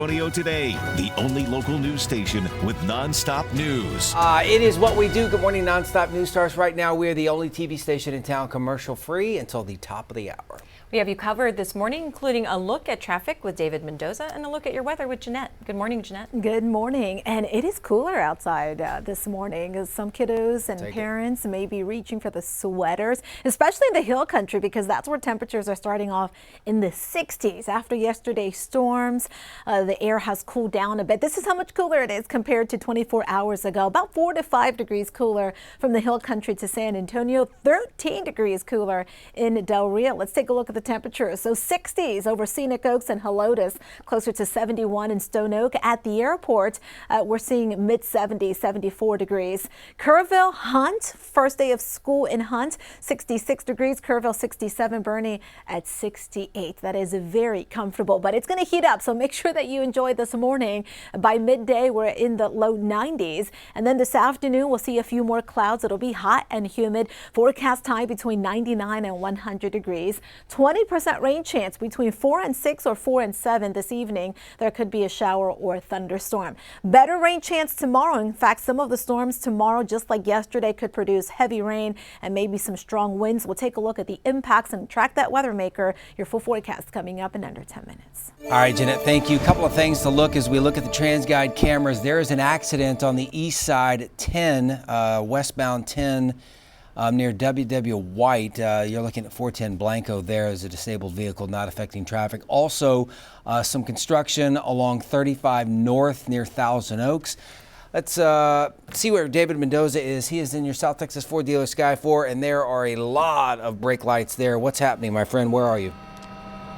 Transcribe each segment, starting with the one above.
Antonio Today, the only local news station with nonstop news. It is what we do. Good morning, Nonstop News starts right now. We're the only TV station in town commercial free until the top of the hour. We have you covered this morning, including a look at traffic with David Mendoza and a look at your weather with Jeannette. Good morning, Jeannette. Good morning. And it is cooler outside this morning. Some kiddos and parents may be reaching for the sweaters, especially in the hill country, because that's where temperatures are starting off in the 60s. After yesterday's storms, the air has cooled down a bit. This is how much cooler it is compared to 24 hours ago. About 4 to 5 degrees cooler from the hill country to San Antonio, 13 degrees cooler in Del Rio. Let's take a look at the temperatures. So 60s over Scenic Oaks and Helotes, closer to 71 in Stone Oak. At the airport, we're seeing mid 70s, 74 degrees. Kerrville, Hunt, first day of school in Hunt, 66 degrees. Kerrville 67, Bernie at 68. That is very comfortable, but it's going to heat up. So make sure that you enjoy this morning. By midday, we're in the low 90s. And then this afternoon, we'll see a few more clouds. It'll be hot and humid. Forecast high between 99 and 100 degrees. 20% rain chance between 4 and 6 or 4 and 7 this evening. There could be a shower or a thunderstorm. Better rain chance tomorrow. In fact, some of the storms tomorrow, just like yesterday, could produce heavy rain and maybe some strong winds. We'll take a look at the impacts and track that weather maker. Your full forecast coming up in under 10 minutes. All right, Jeanette, thank you. A couple of things to look as we look at the TransGuide cameras. There is an accident on the east side 10, westbound 10. Near WW White. You're looking at 410 Blanco. There is a disabled vehicle not affecting traffic. Also, some construction along 35 North near Thousand Oaks. Let's see where David Mendoza is. He is in your South Texas Ford dealer Sky 4, and there are a lot of brake lights there. What's happening, my friend? Where are you?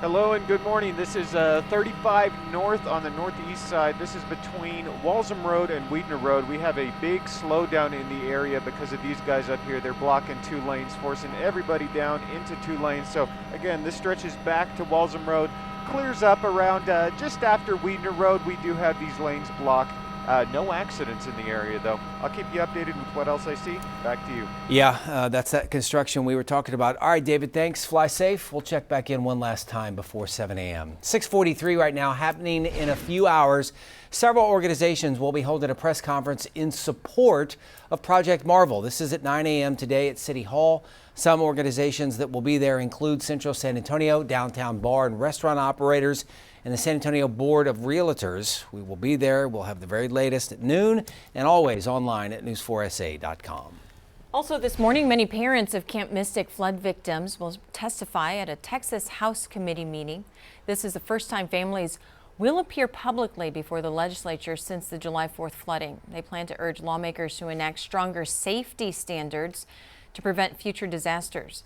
Hello and good morning. This is 35 North on the northeast side. This is between Walsham Road and Weidner Road. We have a big slowdown in the area because of these guys up here. They're blocking 2 lanes, forcing everybody down into 2 lanes. So again, this stretches back to Walsham Road, clears up around just after Weidner Road. We do have these lanes blocked. No accidents in the area, though. I'll keep you updated with what else I see. Back to you. Yeah, that's that construction we were talking about. All right, David, thanks. Fly safe. We'll check back in one last time before 7 a.m. 6:43 right now, happening in a few hours. Several organizations will be holding a press conference in support of Project Marvel. This is at 9 a.m. today at City Hall. Some organizations that will be there include Central San Antonio, downtown bar and restaurant operators, and the San Antonio Board of Realtors. We will be there. We'll have the very latest at noon and always online at news4sa.com. Also this morning, many parents of Camp Mystic flood victims will testify at a Texas House Committee meeting. This is the first time families will appear publicly before the legislature since the July 4th flooding. They plan to urge lawmakers to enact stronger safety standards to prevent future disasters.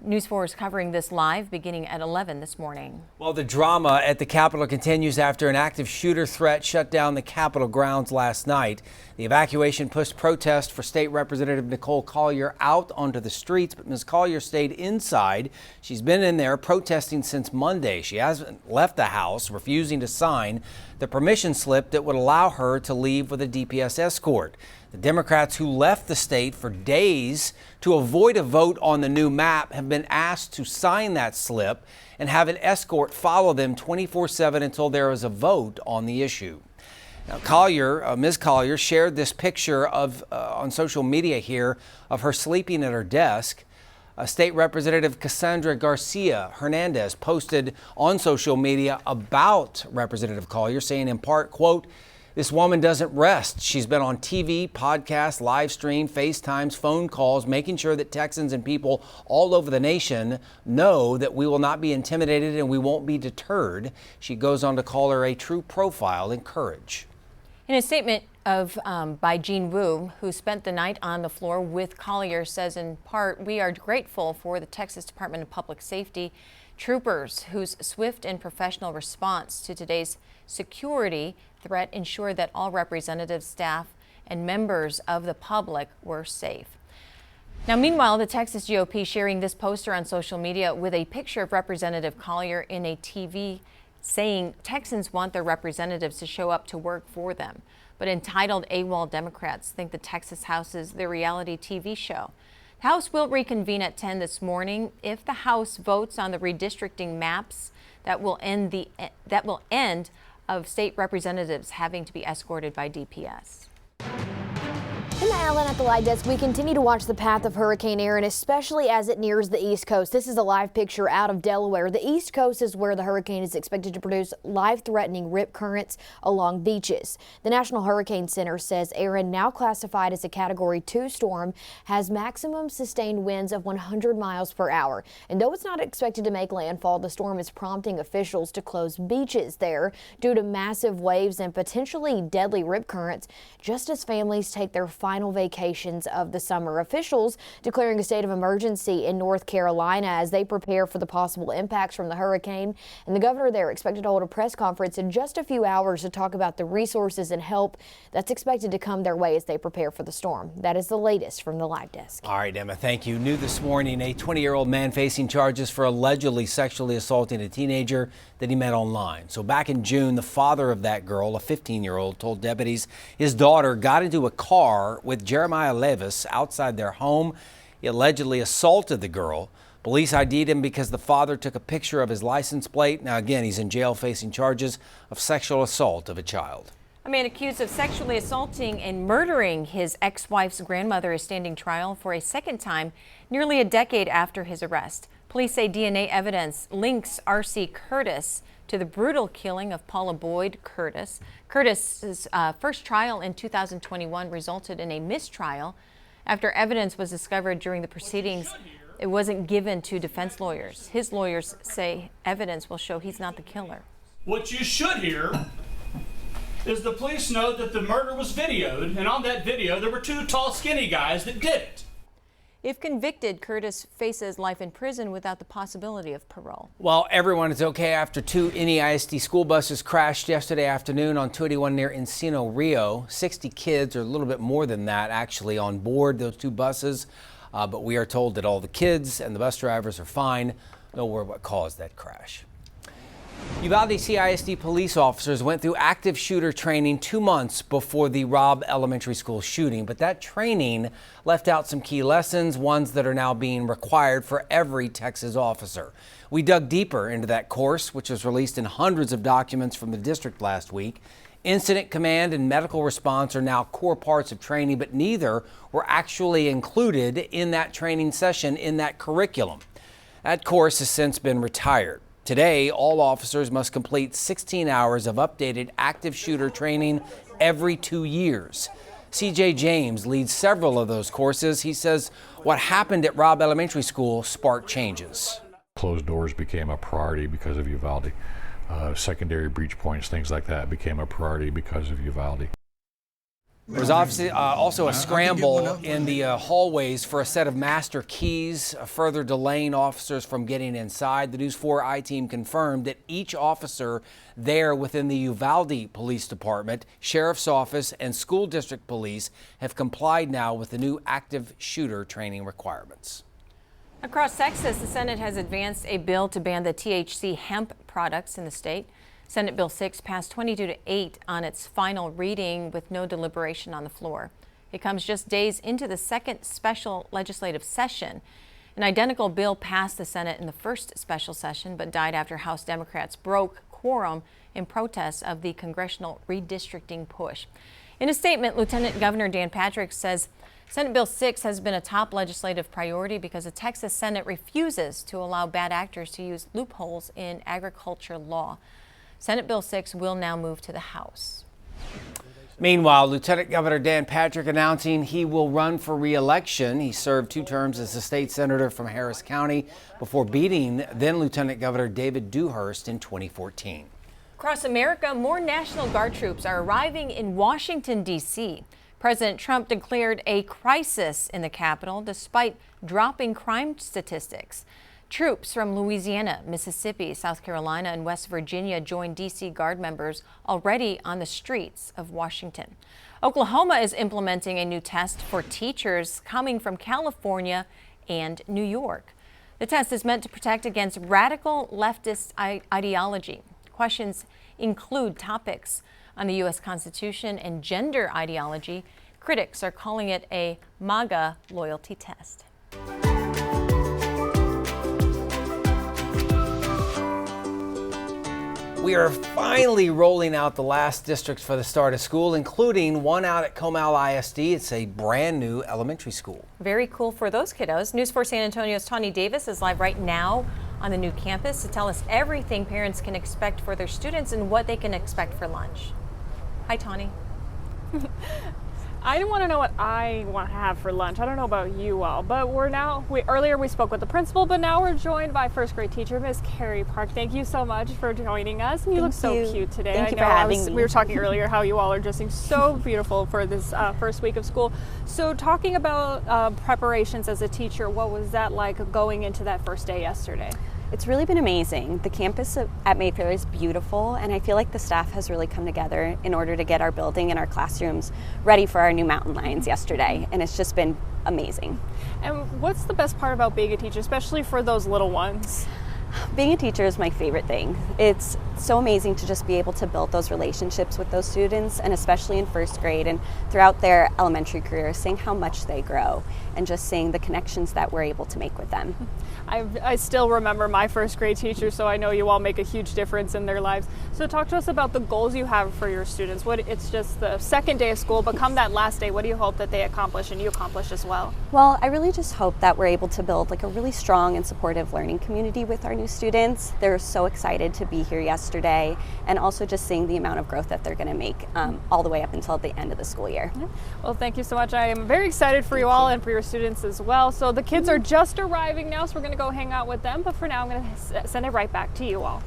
News 4 is covering this live beginning at 11 this morning. Well, the drama at the Capitol continues after an active shooter threat shut down the Capitol grounds last night. The evacuation pushed protest for State Representative Nicole Collier out onto the streets, but Ms. Collier stayed inside. She's been in there protesting since Monday. She hasn't left the House, refusing to sign the permission slip that would allow her to leave with a DPS escort. The Democrats who left the state for days to avoid a vote on the new map have been asked to sign that slip and have an escort follow them 24/7 until there is a vote on the issue. Now, Ms. Collier shared this picture on social media here of her sleeping at her desk. State Representative Cassandra Garcia Hernandez posted on social media about Representative Collier, saying in part, quote, "This woman doesn't rest. She's been on TV, podcasts, live stream, FaceTimes, phone calls, making sure that Texans and people all over the nation know that we will not be intimidated and we won't be deterred." She goes on to call her a true profile and courage. In a statement by Jean Wu, who spent the night on the floor with Collier, says in part, "We are grateful for the Texas Department of Public Safety troopers whose swift and professional response to today's security threat ensured that all representatives, staff, and members of the public were safe." Now, meanwhile, the Texas GOP sharing this poster on social media with a picture of Representative Collier in a TV saying Texans want their representatives to show up to work for them. But entitled AWOL Democrats think the Texas House is their reality TV show. The House will reconvene at 10 this morning if the House votes on the redistricting maps that will end of state representatives having to be escorted by DPS. Emma Allen at the live desk. We continue to watch the path of Hurricane Erin, especially as it nears the East Coast. This is a live picture out of Delaware. The East Coast is where the hurricane is expected to produce life-threatening rip currents along beaches. The National Hurricane Center says Erin, now classified as a Category 2 storm, has maximum sustained winds of 100 miles per hour. And though it's not expected to make landfall, the storm is prompting officials to close beaches there due to massive waves and potentially deadly rip currents, just as families take their final vacations of the summer. Officials declaring a state of emergency in North Carolina as they prepare for the possible impacts from the hurricane. And the governor there expected to hold a press conference in just a few hours to talk about the resources and help that's expected to come their way as they prepare for the storm. That is the latest from the live desk. All right, Emma, thank you. New this morning, a 20-year-old man facing charges for allegedly sexually assaulting a teenager that he met online. So back in June, the father of that girl, a 15-year-old, told deputies his daughter got into a car with Jeremiah Levis outside their home. He allegedly assaulted the girl. Police ID'd him because the father took a picture of his license plate. Now, again, he's in jail facing charges of sexual assault of a child. A man accused of sexually assaulting and murdering his ex-wife's grandmother is standing trial for a second time, nearly a decade after his arrest. Police say DNA evidence links R.C. Curtis to the brutal killing of Paula Boyd Curtis. Curtis's first trial in 2021 resulted in a mistrial after evidence was discovered during the proceedings. It wasn't given to defense lawyers. His lawyers say evidence will show he's not the killer. What you should hear is the police know that the murder was videoed, and on that video there were two tall, skinny guys that did it. If convicted, Curtis faces life in prison without the possibility of parole. Well, everyone is okay after two NEISD school buses crashed yesterday afternoon on 281 near Encino, Rio. 60 kids, or a little bit more than that, actually on board those two buses. But we are told that all the kids and the bus drivers are fine. No word what caused that crash. Uvalde CISD police officers went through active shooter training 2 months before the Robb Elementary School shooting, but that training left out some key lessons, ones that are now being required for every Texas officer. We dug deeper into that course, which was released in hundreds of documents from the district last week. Incident command and medical response are now core parts of training, but neither were actually included in that training session in that curriculum. That course has since been retired. Today, all officers must complete 16 hours of updated active shooter training every 2 years. CJ James leads several of those courses. He says what happened at Robb Elementary School sparked changes. Closed doors became a priority because of Uvalde. Secondary breach points, things like that became a priority because of Uvalde. There was obviously also a scramble in the hallways for a set of master keys, further delaying officers from getting inside. The News 4 I-team confirmed that each officer there within the Uvalde Police Department, Sheriff's Office, and School District Police have complied now with the new active shooter training requirements. Across Texas, the Senate has advanced a bill to ban the THC hemp products in the state. Senate Bill 6 passed 22-8 on its final reading with no deliberation on the floor. It comes just days into the second special legislative session. An identical bill passed the Senate in the first special session, but died after House Democrats broke quorum in protest of the congressional redistricting push. In a statement, Lieutenant Governor Dan Patrick says Senate Bill 6 has been a top legislative priority because the Texas Senate refuses to allow bad actors to use loopholes in agriculture law. Senate Bill 6 will now move to the House. Meanwhile, Lieutenant Governor Dan Patrick announcing he will run for re-election. He served 2 terms as a state senator from Harris County before beating then Lieutenant Governor David Dewhurst in 2014. Across America, more National Guard troops are arriving in Washington, D.C. President Trump declared a crisis in the capital despite dropping crime statistics. Troops from Louisiana, Mississippi, South Carolina, and West Virginia joined D.C. Guard members already on the streets of Washington. Oklahoma is implementing a new test for teachers coming from California and New York. The test is meant to protect against radical leftist ideology. Questions include topics on the U.S. Constitution and gender ideology. Critics are calling it a MAGA loyalty test. we are finally rolling out the last districts for the start of school, including one out at Comal ISD. It's a brand new elementary school. Very cool for those kiddos. News 4 San Antonio's Tawny Davis is live right now on the new campus to tell us everything parents can expect for their students and what they can expect for lunch. Hi, Tawny. I want to know what I want to have for lunch. I don't know about you all, but earlier we spoke with the principal, but now we're joined by first grade teacher, Miss Carrie Park. Thank you so much for joining us. And you look so cute today. Thank you for having me. We were talking earlier how you all are dressing so beautiful for this first week of school. So talking about preparations as a teacher, what was that like going into that first day yesterday? It's really been amazing. The campus at Mayfair is beautiful, and I feel like the staff has really come together in order to get our building and our classrooms ready for our new mountain lions yesterday, and it's just been amazing. And what's the best part about being a teacher, especially for those little ones? Being a teacher is my favorite thing. It's so amazing to just be able to build those relationships with those students, and especially in first grade and throughout their elementary career, seeing how much they grow and just seeing the connections that we're able to make with them. I still remember my first grade teacher, so I know you all make a huge difference in their lives. So talk to us about the goals you have for your students. It's just the second day of school, but come that last day, what do you hope that they accomplish and you accomplish as well? Well, I really just hope that we're able to build like a really strong and supportive learning community with our new students. They're so excited to be here yesterday, and also just seeing the amount of growth that they're going to make all the way up until the end of the school year. Well, thank you so much. I am very excited for you all and for your students as well. So the kids are just arriving now, so we're going to go hang out with them, but for now I'm going to send it right back to you all.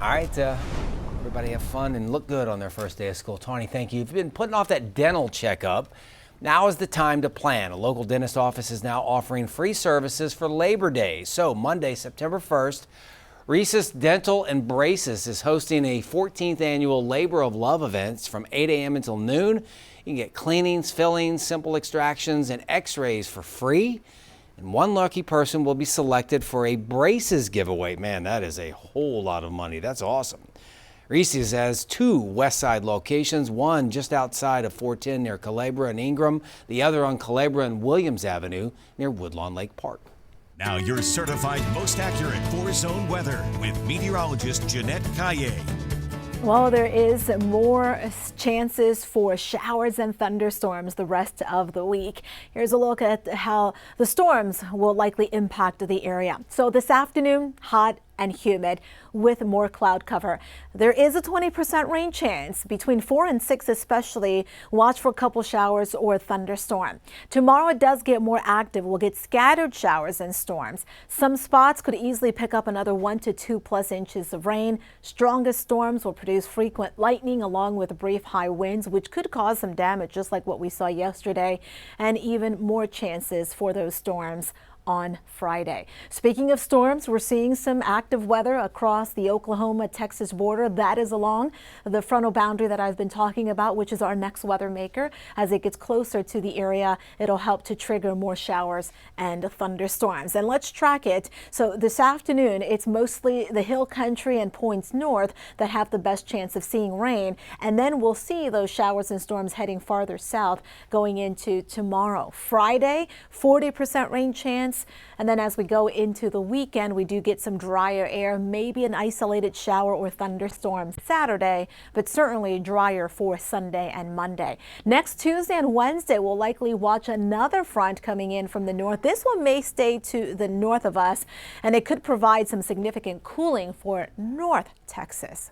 All right, everybody have fun and look good on their first day of school. Tawny, thank you. If you've been putting off that dental checkup, now is the time to plan. A local dentist office is now offering free services for Labor Day. So Monday, September 1st, Reese's Dental and Braces is hosting a 14th annual Labor of Love events from 8 a.m. until noon. You can get cleanings, fillings, simple extractions, and x-rays for free. And one lucky person will be selected for a braces giveaway. Man, that is a whole lot of money. That's awesome. Reese's has 2 West Side locations, one just outside of 410 near Culebra and Ingram, the other on Culebra and Williams Avenue near Woodlawn Lake Park. Now your certified most accurate 4-zone weather with meteorologist Jeannette. Well, there is more chances for showers and thunderstorms the rest of the week. Here's a look at how the storms will likely impact the area. So this afternoon, hot and humid with more cloud cover. There is a 20% rain chance between 4 and 6 especially. Watch for a couple showers or a thunderstorm. Tomorrow it does get more active. We'll get scattered showers and storms. Some spots could easily pick up another 1 to 2+ inches of rain. Strongest storms will produce frequent lightning along with brief high winds, which could cause some damage just like what we saw yesterday, and even more chances for those storms on Friday. Speaking of storms, we're seeing some active weather across the Oklahoma-Texas border. That is along the frontal boundary that I've been talking about, which is our next weather maker. As it gets closer to the area, it'll help to trigger more showers and thunderstorms. And let's track it. So this afternoon, it's mostly the hill country and points north that have the best chance of seeing rain. And then we'll see those showers and storms heading farther south going into tomorrow. Friday, 40% rain chance. And then as we go into the weekend, we do get some drier air, maybe an isolated shower or thunderstorm Saturday, but certainly drier for Sunday and Monday. Next Tuesday and Wednesday, we'll likely watch another front coming in from the north. This one may stay to the north of us, and it could provide some significant cooling for North Texas.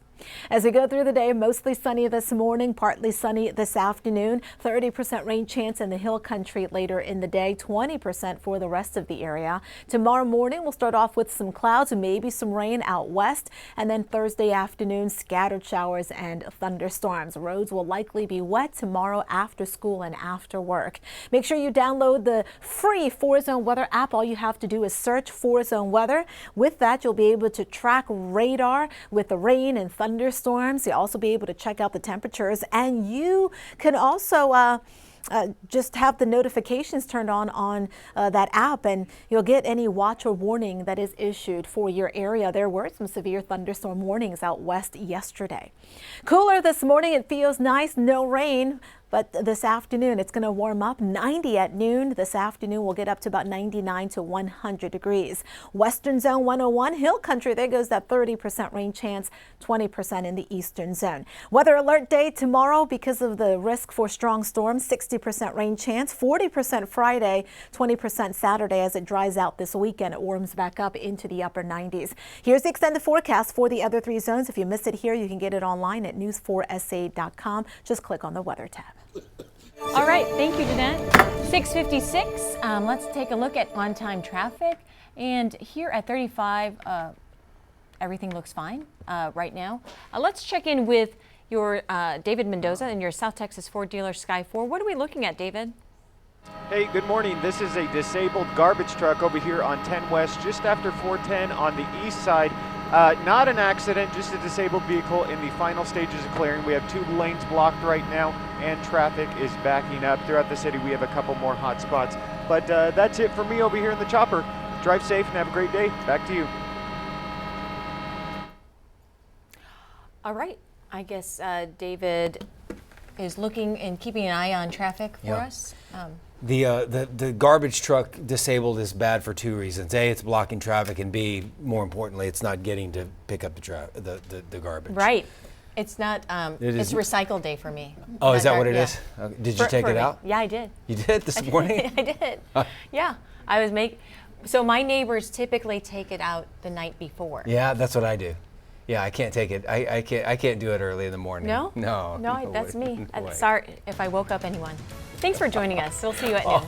As we go through the day, mostly sunny this morning, partly sunny this afternoon, 30% rain chance in the hill country later in the day, 20% for the rest of the area. Tomorrow morning, we'll start off with some clouds and maybe some rain out west, and then Thursday afternoon, scattered showers and thunderstorms. Roads will likely be wet tomorrow after school and after work. Make sure you download the free 4-Zone Weather app. All you have to do is search 4-Zone Weather. With that, you'll be able to track radar with the rain and thunderstorms. You'll also be able to check out the temperatures, and you can also just have the notifications turned on that app, and you'll get any watch or warning that is issued for your area. There were some severe thunderstorm warnings out west yesterday. Cooler this morning. It feels nice. No rain. but this afternoon it's going to warm up. 90 at noon. This afternoon we'll get up to about 99 to 100 degrees. Western zone 101, hill country, there goes that 30% rain chance, 20% in the eastern zone. Weather alert day tomorrow because of the risk for strong storms, 60% rain chance, 40% Friday, 20% Saturday as it dries out this weekend. It warms back up into the upper 90s. Here's the extended forecast for the other 3 zones. If you miss it here, you can get it online at news4sa.com. Just click on the weather tab. All right, thank you, Jeannette. 6:56. Let's take a look at on-time traffic. And here at 35, everything looks fine right now. Let's check in with your David Mendoza and your South Texas Ford dealer Sky 4. What are we looking at, David? Hey, good morning. This is a disabled garbage truck over here on 10 West, just after 410 on the east side. Not an accident, just a disabled vehicle in the final stages of clearing. We have 2 lanes blocked right now, and traffic is backing up. Throughout the city, we have a couple more hot spots. But that's it for me over here in the chopper. Drive safe and have a great day. Back to you. All right. I guess David is looking and keeping an eye on traffic for us. The garbage truck disabled is bad for 2 reasons. A, it's blocking traffic, and B, more importantly, it's not getting to pick up the garbage. Right. It's not, it's is- recycle day for me. Oh, is that what it Yeah. is? Okay. Did you take it out? Yeah, I did. You did this morning? I did. Yeah. So my neighbors typically take it out the night before. Yeah, that's what I do. Yeah, I can't take it. I can't do it early in the morning. No? No. No, that's me. No way. Sorry if I woke up anyone. Thanks for joining us. We'll see you at noon.